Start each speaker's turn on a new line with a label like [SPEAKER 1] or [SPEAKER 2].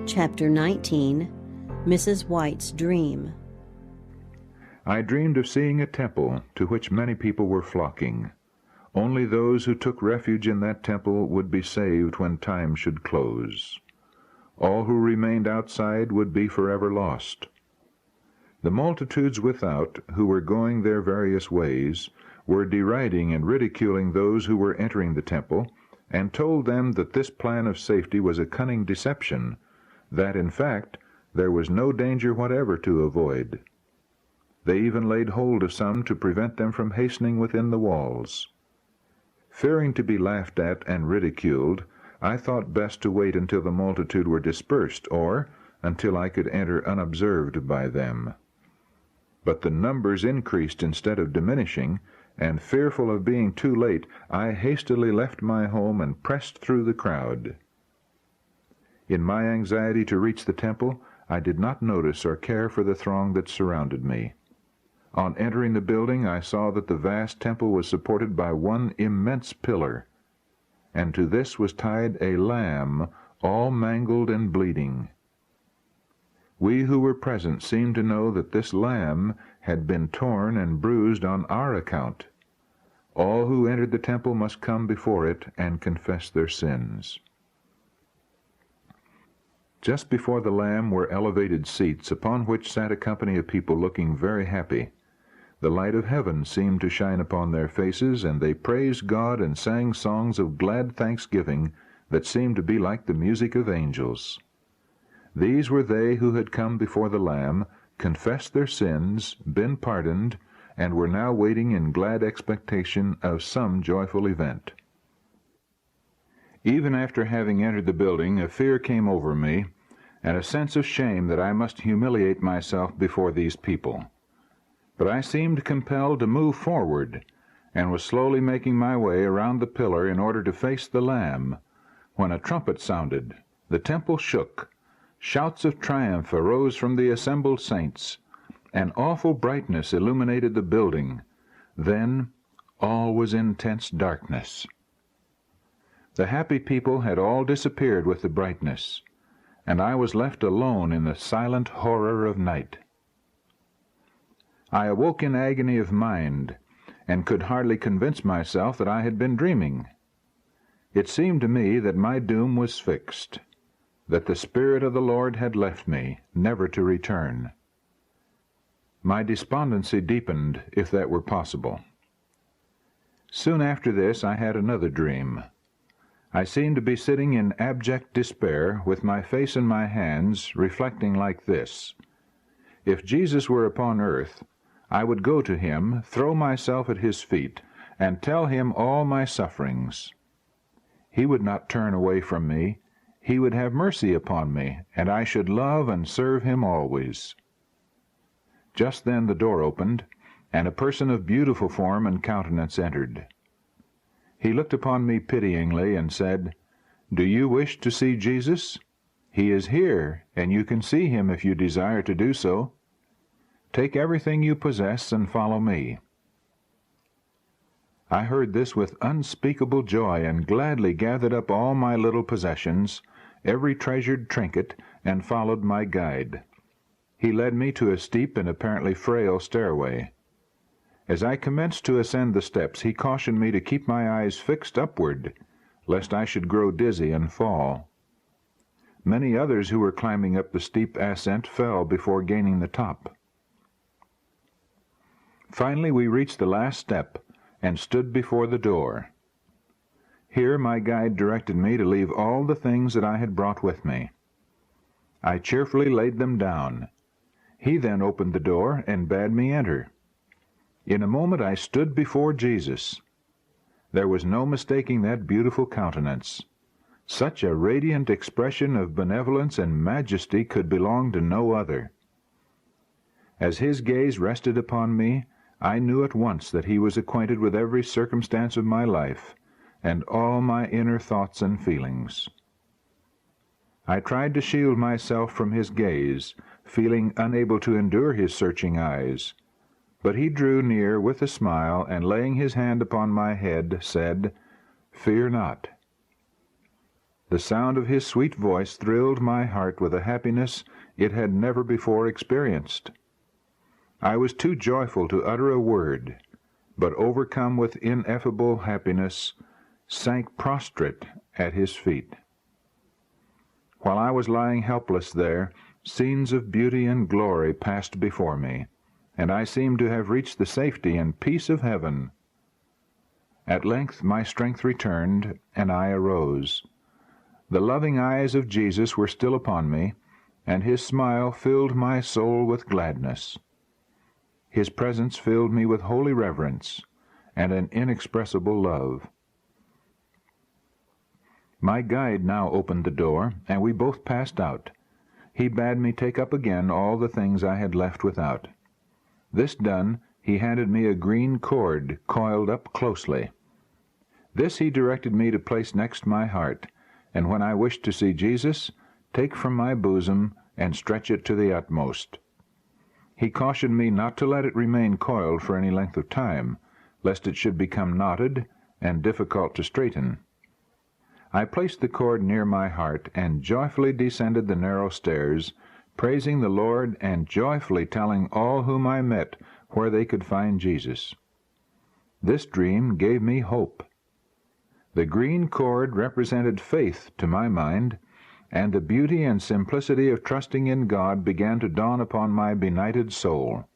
[SPEAKER 1] Chapter 19, Mrs. White's Dream.
[SPEAKER 2] I dreamed of seeing a temple to which many people were flocking. Only those who took refuge in that temple would be saved when time should close. All who remained outside would be forever lost. The multitudes without, who were going their various ways, were deriding and ridiculing those who were entering the temple, and told them that this plan of safety was a cunning deception, that, in fact, there was no danger whatever to avoid. They even laid hold of some to prevent them from hastening within the walls. Fearing to be laughed at and ridiculed, I thought best to wait until the multitude were dispersed, or until I could enter unobserved by them. But the numbers increased instead of diminishing, and fearful of being too late, I hastily left my home and pressed through the crowd. In my anxiety to reach the temple, I did not notice or care for the throng that surrounded me. On entering the building, I saw that the vast temple was supported by one immense pillar, and to this was tied a lamb, all mangled and bleeding. We who were present seemed to know that this lamb had been torn and bruised on our account. All who entered the temple must come before it and confess their sins. Just before the lamb were elevated seats, upon which sat a company of people looking very happy. The light of heaven seemed to shine upon their faces, and they praised God and sang songs of glad thanksgiving that seemed to be like the music of angels. These were they who had come before the Lamb, confessed their sins, been pardoned, and were now waiting in glad expectation of some joyful event. Even after having entered the building, a fear came over me, and a sense of shame that I must humiliate myself before these people. But I seemed compelled to move forward, and was slowly making my way around the pillar in order to face the Lamb, when a trumpet sounded. The temple shook. Shouts of triumph arose from the assembled saints. An awful brightness illuminated the building. Then all was intense darkness. The happy people had all disappeared with the brightness, and I was left alone in the silent horror of night. I awoke in agony of mind, and could hardly convince myself that I had been dreaming. It seemed to me that my doom was fixed, that the Spirit of the Lord had left me, never to return. My despondency deepened, if that were possible. Soon after this I had another dream. I seemed to be sitting in abject despair, with my face in my hands, reflecting like this: if Jesus were upon earth, I would go to him, throw myself at his feet, and tell him all my sufferings. He would not turn away from me. He would have mercy upon me, and I should love and serve him always. Just then the door opened, and a person of beautiful form and countenance entered. He looked upon me pityingly and said, "Do you wish to see Jesus? He is here, and you can see him if you desire to do so. Take everything you possess and follow me." I heard this with unspeakable joy, and gladly gathered up all my little possessions, every treasured trinket, and followed my guide. He led me to a steep and apparently frail stairway. As I commenced to ascend the steps, he cautioned me to keep my eyes fixed upward, lest I should grow dizzy and fall. Many others who were climbing up the steep ascent fell before gaining the top. Finally we reached the last step, and stood before the door. Here my guide directed me to leave all the things that I had brought with me. I cheerfully laid them down. He then opened the door and bade me enter. In a moment I stood before Jesus. There was no mistaking that beautiful countenance. Such a radiant expression of benevolence and majesty could belong to no other. As his gaze rested upon me, I knew at once that he was acquainted with every circumstance of my life, and all my inner thoughts and feelings. I tried to shield myself from his gaze, feeling unable to endure his searching eyes, but he drew near with a smile, and laying his hand upon my head, said, "Fear not." The sound of his sweet voice thrilled my heart with a happiness it had never before experienced. I was too joyful to utter a word, but overcome with ineffable happiness, sank prostrate at his feet. While I was lying helpless there, scenes of beauty and glory passed before me, and I seemed to have reached the safety and peace of heaven. At length my strength returned, and I arose. The loving eyes of Jesus were still upon me, and his smile filled my soul with gladness. His presence filled me with holy reverence and an inexpressible love. My guide now opened the door, and we both passed out. He bade me take up again all the things I had left without. This done, he handed me a green cord coiled up closely. This he directed me to place next my heart, and when I wished to see Jesus, take from my bosom and stretch it to the utmost. He cautioned me not to let it remain coiled for any length of time, lest it should become knotted and difficult to straighten. I placed the cord near my heart and joyfully descended the narrow stairs, praising the Lord and joyfully telling all whom I met where they could find Jesus. This dream gave me hope. The green cord represented faith to my mind, and the beauty and simplicity of trusting in God began to dawn upon my benighted soul.